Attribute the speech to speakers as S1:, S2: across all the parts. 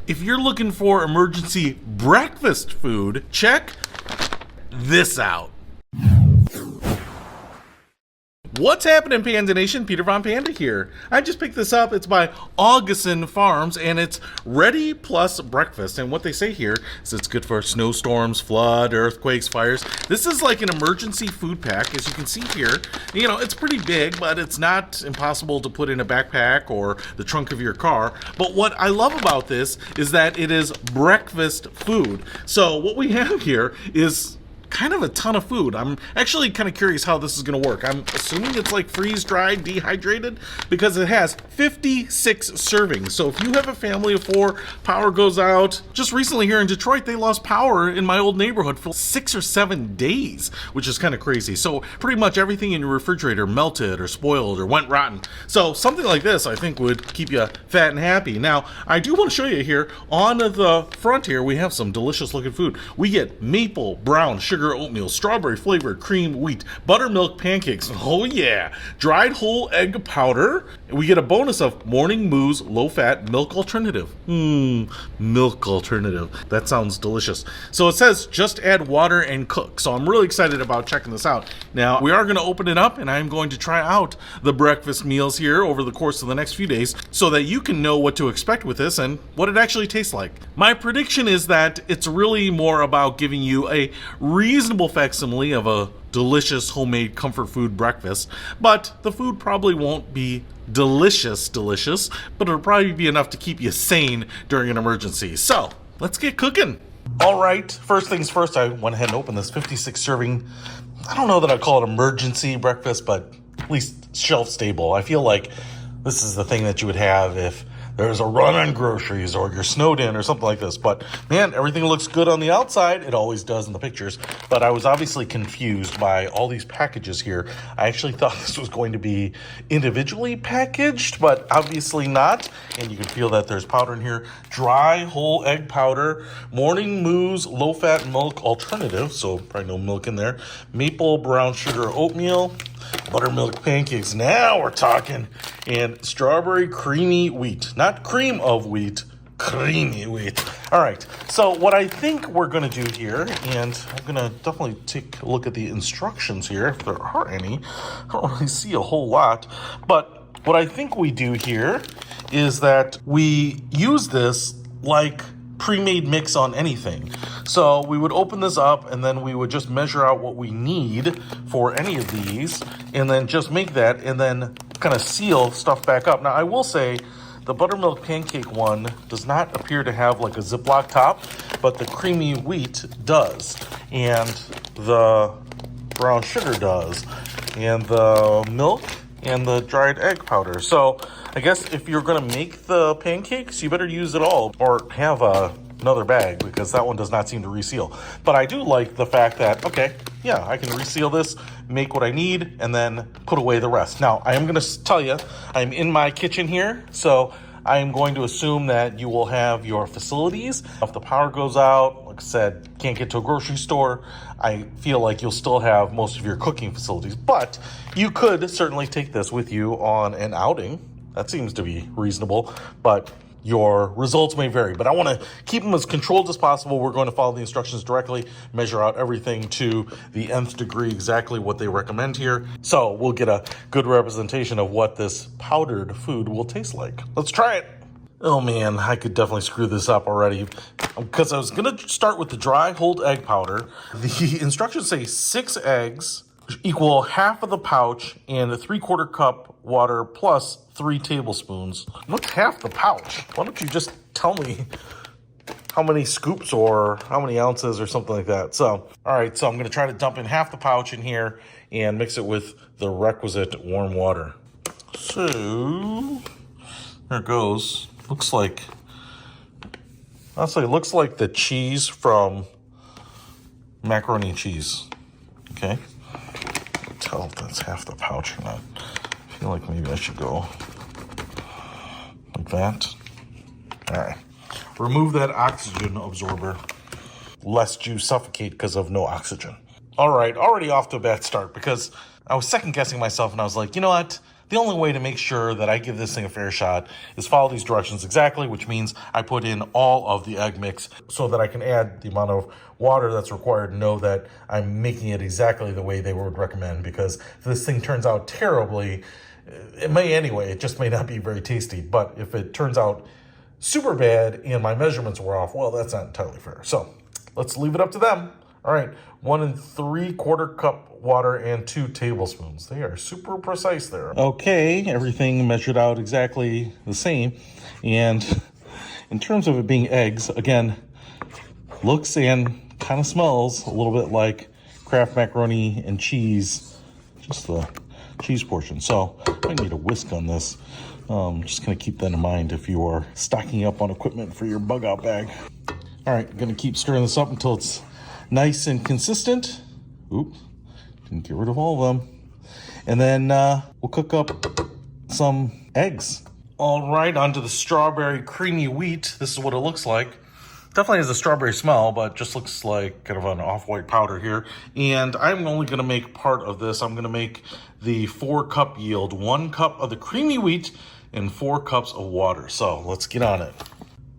S1: If you're looking for emergency breakfast food, check this out. What's happening, Panda Nation? Peter Von Panda here. I just picked this up. It's by Augason Farms, and it's Ready Plus Breakfast. And what they say here is it's good for snowstorms, flood, earthquakes, fires. This is like an emergency food pack, as you can see here. You know, it's pretty big, but it's not impossible to put in a backpack or the trunk of your car. But what I love about this is that it is breakfast food. So what we have here is kind of a ton of food. I'm actually kind of curious how this is going to work. I'm assuming it's like freeze-dried, dehydrated, because it has 56 servings. So if you have a family of 4, power goes out. Just recently here in Detroit, they lost power in my old neighborhood for 6 or 7 days, which is kind of crazy. So pretty much everything in your refrigerator melted or spoiled or went rotten. So something like this, I think, would keep you fat and happy. Now, I do want to show you here, on the front here, we have some delicious looking food. We get maple brown sugar oatmeal, strawberry flavored cream wheat, buttermilk pancakes, oh yeah, dried whole egg powder. We get a bonus of morning moose low fat milk alternative. Milk alternative. That sounds delicious. So it says just add water and cook. So I'm really excited about checking this out. Now we are going to open it up and I'm going to try out the breakfast meals here over the course of the next few days so that you can know what to expect with this and what it actually tastes like. My prediction is that it's really more about giving you a reasonable facsimile of a delicious homemade comfort food breakfast, but the food probably won't be delicious, but it'll probably be enough to keep you sane during an emergency. So let's get cooking. All right, first things first, I went ahead and opened this 56 serving. I don't know that I'd call it emergency breakfast, but at least shelf stable. I feel like this is the thing that you would have if there's a run on groceries or you're snowed in or something like this. But man, everything looks good on the outside. It always does in the pictures. But I was obviously confused by all these packages here. I actually thought this was going to be individually packaged, but obviously not. And you can feel that there's powder in here. Dry whole egg powder, morning moose low fat milk alternative. So probably no milk in there. Maple brown sugar oatmeal, buttermilk pancakes, now we're talking, and strawberry creamy wheat. Not cream of wheat, creamy wheat. All right, so what I think we're going to do here, and I'm going to definitely take a look at the instructions here, if there are any. I don't really see a whole lot, but what I think we do here is that we use this like pre-made mix on anything. So we would open this up and then we would just measure out what we need for any of these and then just make that and then kind of seal stuff back up. Now I will say the buttermilk pancake one does not appear to have like a Ziploc top, but the creamy wheat does, and the brown sugar does, and the milk and the dried egg powder. So I guess if you're going to make the pancakes, you better use it all or have another bag, because that one does not seem to reseal. But I do like the fact that, okay, yeah, I can reseal this, make what I need, and then put away the rest. Now, I am going to tell you, I'm in my kitchen here, so I am going to assume that you will have your facilities. If the power goes out, like I said, can't get to a grocery store, I feel like you'll still have most of your cooking facilities. But you could certainly take this with you on an outing. That seems to be reasonable, but your results may vary. But I want to keep them as controlled as possible. We're going to follow the instructions directly, measure out everything to the nth degree, exactly what they recommend here. So we'll get a good representation of what this powdered food will taste like. Let's try it. Oh man, I could definitely screw this up already, because I was going to start with the dry whole egg powder. The instructions say 6 eggs equal half of the pouch and a 3/4 cup water plus 3 tablespoons. What's half the pouch? Why don't you just tell me how many scoops or how many ounces or something like that? So, all right, so I'm going to try to dump in half the pouch in here and mix it with the requisite warm water. So, there it goes. Looks like, honestly, it looks like the cheese from macaroni and cheese. Okay. Tell if that's half the pouch or not. I feel like maybe I should go like that. All right. Remove that oxygen absorber, lest you suffocate because of no oxygen. All right, already off to a bad start, because I was second guessing myself and I was like, you know what? The only way to make sure that I give this thing a fair shot is follow these directions exactly, which means I put in all of the egg mix so that I can add the amount of water that's required and know that I'm making it exactly the way they would recommend, because if this thing turns out terribly, it may anyway, it just may not be very tasty. But if it turns out super bad and my measurements were off, well, that's not entirely fair. So let's leave it up to them. All right, 1 3/4 cup water and 2 tablespoons. They are super precise there. Okay, everything measured out exactly the same. And in terms of it being eggs, again, looks and kind of smells a little bit like Kraft macaroni and cheese, just the cheese portion. So I need a whisk on this. Just gonna keep that in mind if you are stocking up on equipment for your bug out bag. All right, gonna keep stirring this up until it's nice and consistent. Oops, didn't get rid of all of them. And then we'll cook up some eggs. All right, onto the strawberry creamy wheat. This is what it looks like. Definitely has a strawberry smell, but just looks like kind of an off-white powder here. And I'm only gonna make part of this. I'm gonna make the 4-cup yield, 1 cup of the creamy wheat and 4 cups of water. So let's get on it.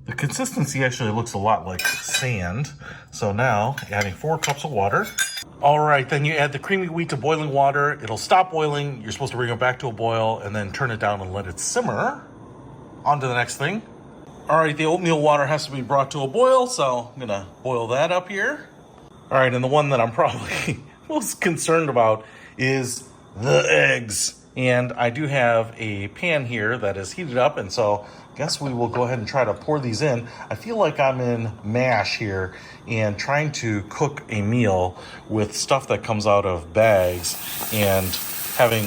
S1: The consistency actually looks a lot like sand. So now adding 4 cups of water. All right, then you add the creamy wheat to boiling water. It'll stop boiling. You're supposed to bring it back to a boil and then turn it down and let it simmer. On to the next thing. All right, the oatmeal water has to be brought to a boil, so I'm gonna boil that up here. All right, and the one that I'm probably most concerned about is the eggs. And I do have a pan here that is heated up, and so I guess we will go ahead and try to pour these in. I feel like I'm in MASH here and trying to cook a meal with stuff that comes out of bags and having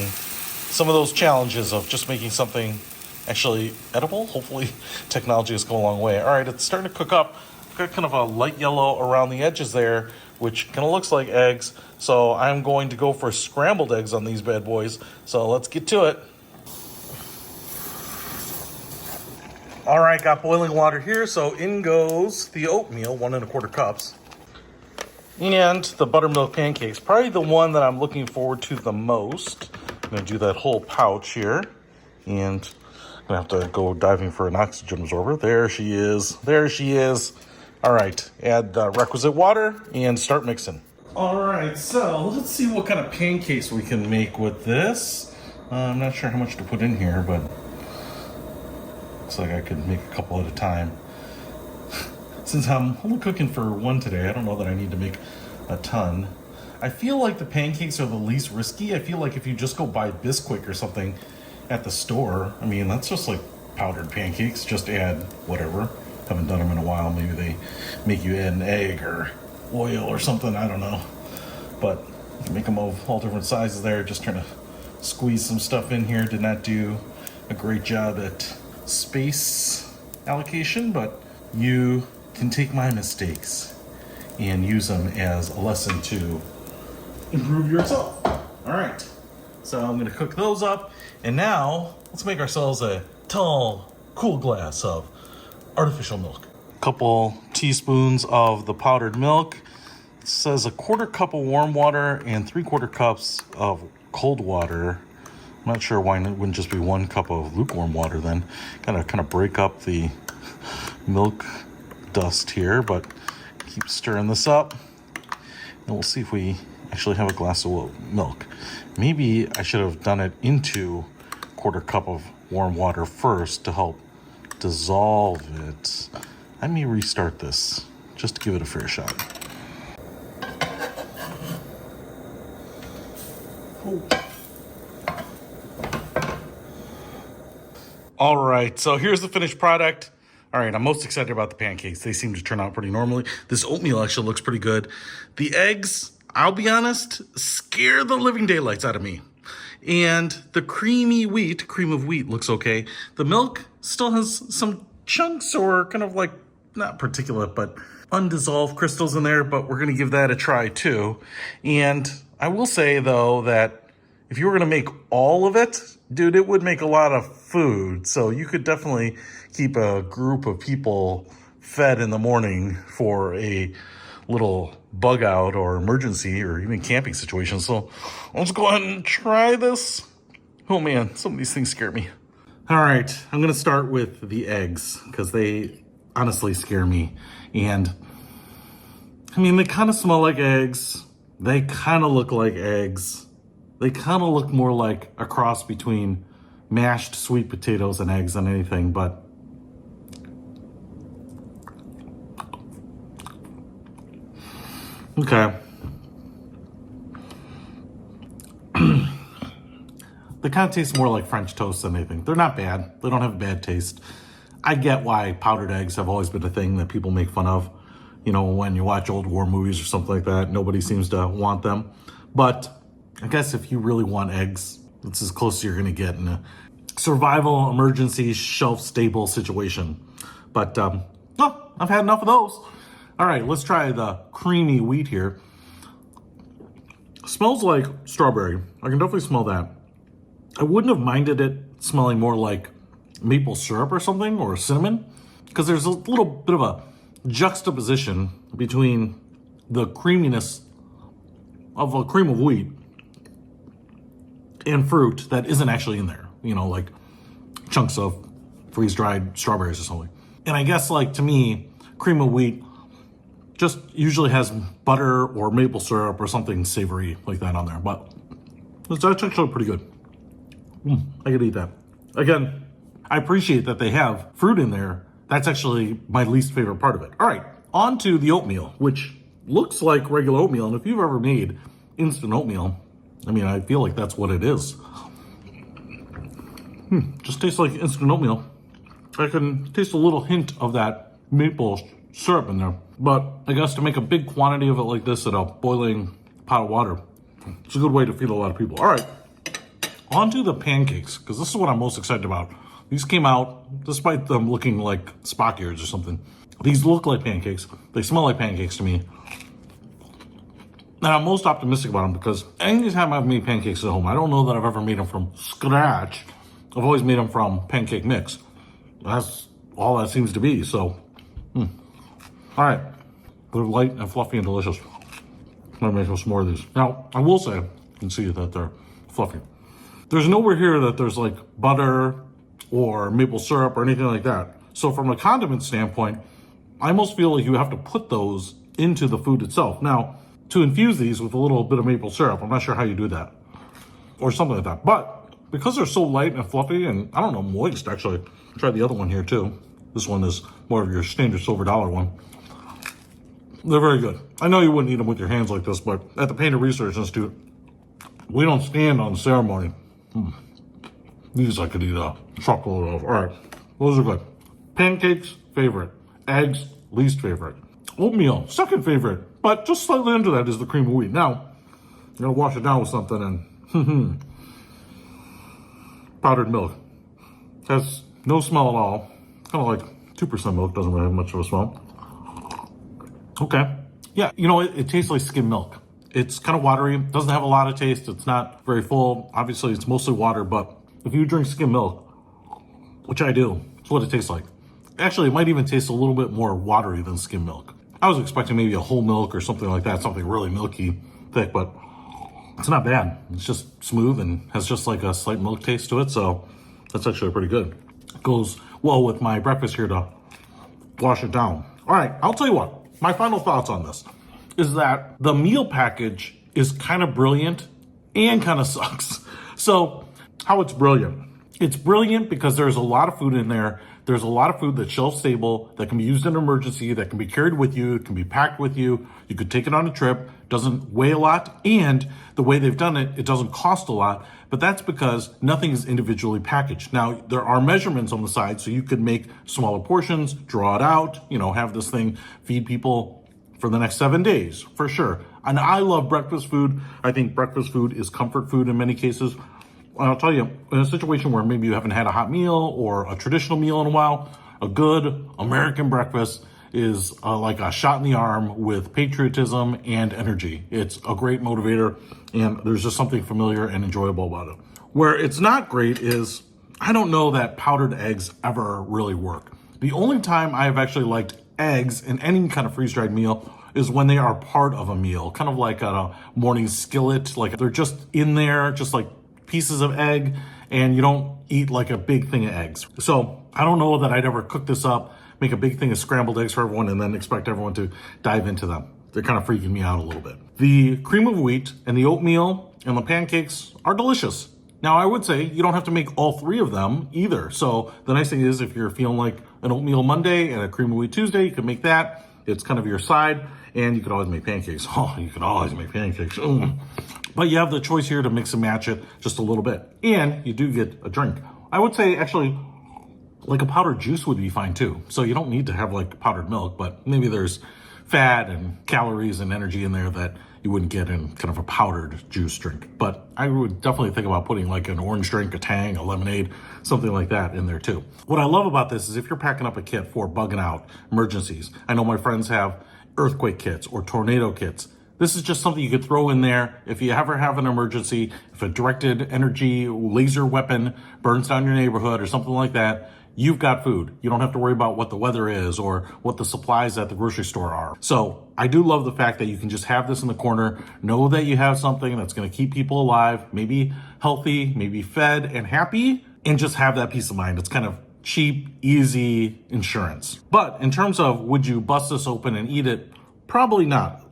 S1: some of those challenges of just making something actually edible. Hopefully technology has come a long way. All right, it's starting to cook up. Got kind of a light yellow around the edges there, which kind of looks like eggs. So I'm going to go for scrambled eggs on these bad boys. So let's get to it. All right, got boiling water here. So in goes the oatmeal, 1 1/4 cups. And the buttermilk pancakes, probably the one that I'm looking forward to the most. I'm gonna do that whole pouch here. And I'm gonna have to go diving for an oxygen absorber. There she is, there she is. All right, add the requisite water and start mixing. All right, so let's see what kind of pancakes we can make with this. I'm not sure how much to put in here, but looks like I could make a couple at a time. Since I'm only cooking for one today, I don't know that I need to make a ton. I feel like the pancakes are the least risky. I feel like if you just go buy Bisquick or something at the store, I mean, that's just like powdered pancakes. Just add whatever. Haven't done them in a while. Maybe they make you add an egg or oil or something. I don't know. But you can make them of all different sizes there. Just trying to squeeze some stuff in here. Did not do a great job at space allocation, but you can take my mistakes and use them as a lesson to improve yourself. All right. So I'm gonna cook those up. And now let's make ourselves a tall, cool glass of artificial milk. Couple teaspoons of the powdered milk. It says 1/4 cup of warm water and 3/4 cups of cold water. I'm not sure why it wouldn't just be 1 cup of lukewarm water then. Kind of break up the milk dust here, but keep stirring this up. And we'll see if we actually have a glass of milk. Maybe I should have done it into 1/4 cup of warm water first to help dissolve it. I may restart this just to give it a fair shot. Ooh. All right, so here's the finished product. All right, I'm most excited about the pancakes. They seem to turn out pretty normally. This oatmeal actually looks pretty good. The eggs, I'll be honest, scare the living daylights out of me. And the creamy wheat, cream of wheat, looks okay. The milk still has some chunks or kind of like, not particulate, but undissolved crystals in there, but we're gonna give that a try too. And I will say though that if you were gonna make all of it, dude, it would make a lot of food. So you could definitely keep a group of people fed in the morning for a little bug out or emergency or even camping situation. So let's go ahead and try this. Oh man, some of these things scare me. All right, I'm gonna start with the eggs because they honestly scare me. And I mean, they kind of smell like eggs. They kind of look like eggs. They kind of look more like a cross between mashed sweet potatoes and eggs than anything, but okay. They kind of taste more like French toast than anything. They're not bad. They don't have a bad taste. I get why powdered eggs have always been a thing that people make fun of. You know, when you watch old war movies or something like that, nobody seems to want them. But I guess if you really want eggs, it's as close as you're going to get in a survival, emergency, shelf-stable situation. But, no, I've had enough of those. All right, let's try the creamy wheat here. Smells like strawberry. I can definitely smell that. I wouldn't have minded it smelling more like maple syrup or something, or cinnamon, because there's a little bit of a juxtaposition between the creaminess of a cream of wheat and fruit that isn't actually in there, you know, like chunks of freeze-dried strawberries or something. And I guess, like, to me, cream of wheat just usually has butter or maple syrup or something savory like that on there, but that's actually pretty good. I could eat that. Again, I appreciate that they have fruit in there. That's actually my least favorite part of it. All right, on to the oatmeal, which looks like regular oatmeal. And if you've ever made instant oatmeal, I mean, I feel like that's what it is. Just tastes like instant oatmeal. I can taste a little hint of that maple syrup in there. But I guess to make a big quantity of it like this in a boiling pot of water, it's a good way to feed a lot of people. All right, on to the pancakes, because this is what I'm most excited about. These came out, despite them looking like Spock ears or something. These look like pancakes. They smell like pancakes to me. And I'm most optimistic about them because any time I've made pancakes at home, I don't know that I've ever made them from scratch. I've always made them from pancake mix. That's all that seems to be, so. All right, they're light and fluffy and delicious. I'm gonna make some more of these. Now, I will say, you can see that they're fluffy. There's nowhere here that there's like butter or maple syrup or anything like that. So from a condiment standpoint, I almost feel like you have to put those into the food itself. Now, to infuse these with a little bit of maple syrup, I'm not sure how you do that. Or something like that. But because they're so light and fluffy and, I don't know, moist actually. Try the other one here too. This one is more of your standard silver dollar one. They're very good. I know you wouldn't eat them with your hands like this, but at the Panda Research Institute, we don't stand on ceremony. These I could eat a truckload of. All right, those are good. Pancakes, favorite. Eggs, least favorite. Oatmeal, second favorite. But just slightly under that is the cream of wheat. Now, I'm gonna wash it down with something and powdered milk. Has no smell at all. Kind of like 2% milk, doesn't really have much of a smell. Okay. Yeah, you know, it tastes like skim milk. It's kind of watery, doesn't have a lot of taste. It's not very full. Obviously, it's mostly water, but if you drink skim milk, which I do, it's what it tastes like. Actually, it might even taste a little bit more watery than skim milk. I was expecting maybe a whole milk or something like that, something really milky, thick, but it's not bad. It's just smooth and has just like a slight milk taste to it, so that's actually pretty good. It goes well with my breakfast here to wash it down. All right, I'll tell you what. My final thoughts on this is that the meal package is kind of brilliant and kind of sucks. So how it's brilliant? It's brilliant because there's a lot of food in there. There's a lot of food that's shelf stable, that can be used in an emergency, that can be carried with you, it can be packed with you. You could take it on a trip, doesn't weigh a lot, and the way they've done it, it doesn't cost a lot, but that's because nothing is individually packaged. Now, there are measurements on the side, so you could make smaller portions, draw it out, you know, have this thing feed people for the next 7 days, for sure. And I love breakfast food. I think breakfast food is comfort food in many cases. I'll tell you, in a situation where maybe you haven't had a hot meal or a traditional meal in a while, a good American breakfast is like a shot in the arm with patriotism and energy. It's a great motivator, and there's just something familiar and enjoyable about it. Where it's not great is, I don't know that powdered eggs ever really work. The only time I've actually liked eggs in any kind of freeze-dried meal is when they are part of a meal, kind of like a morning skillet, like they're just in there, just like pieces of egg, and you don't eat like a big thing of eggs. So I don't know that I'd ever cook this up, make a big thing of scrambled eggs for everyone, and then expect everyone to dive into them. They're kind of freaking me out a little bit. The cream of wheat and the oatmeal and the pancakes are delicious. Now, I would say you don't have to make all three of them either. So the nice thing is if you're feeling like an oatmeal Monday and a cream of wheat Tuesday, you can make that. It's kind of your side, and you could always make pancakes. Oh, you can always make pancakes. But you have the choice here to mix and match it just a little bit. And you do get a drink. I would say actually like a powdered juice would be fine too. So you don't need to have like powdered milk, but maybe there's fat and calories and energy in there that you wouldn't get in kind of a powdered juice drink. But I would definitely think about putting like an orange drink, a Tang, a lemonade, something like that in there too. What I love about this is if you're packing up a kit for bugging out emergencies, I know my friends have earthquake kits or tornado kits. This is just something you could throw in there if you ever have an emergency, if a directed energy laser weapon burns down your neighborhood or something like that. You've got food. You don't have to worry about what the weather is or what the supplies at the grocery store are. So I do love the fact that you can just have this in the corner, know that you have something that's going to keep people alive, maybe healthy, maybe fed and happy, and just have that peace of mind. It's kind of cheap, easy insurance. But in terms of would you bust this open and eat it? Probably not.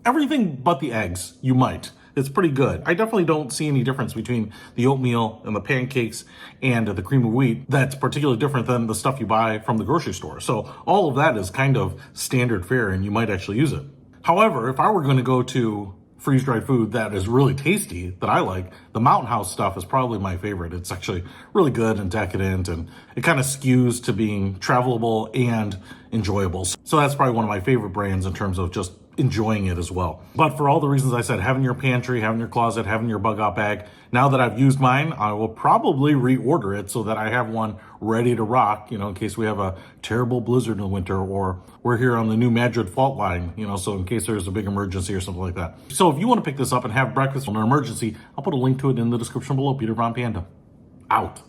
S1: Everything but the eggs, you might. It's pretty good. I definitely don't see any difference between the oatmeal and the pancakes and the cream of wheat that's particularly different than the stuff you buy from the grocery store. So all of that is kind of standard fare and you might actually use it. However, if I were going to go to freeze-dried food that is really tasty, that I like, the Mountain House stuff is probably my favorite. It's actually really good and decadent, and it kind of skews to being travelable and enjoyable. So that's probably one of my favorite brands in terms of just enjoying it as well. But for all the reasons I said, having your pantry, having your closet, having your bug out bag, now that I've used mine, I will probably reorder it so that I have one ready to rock, in case we have a terrible blizzard in the winter, or we're here on the new Madrid fault line, so in case there's a big emergency or something like that. So if you want to pick this up and have breakfast in an emergency, I'll put a link to it in the description below. Peter Von Panda, out.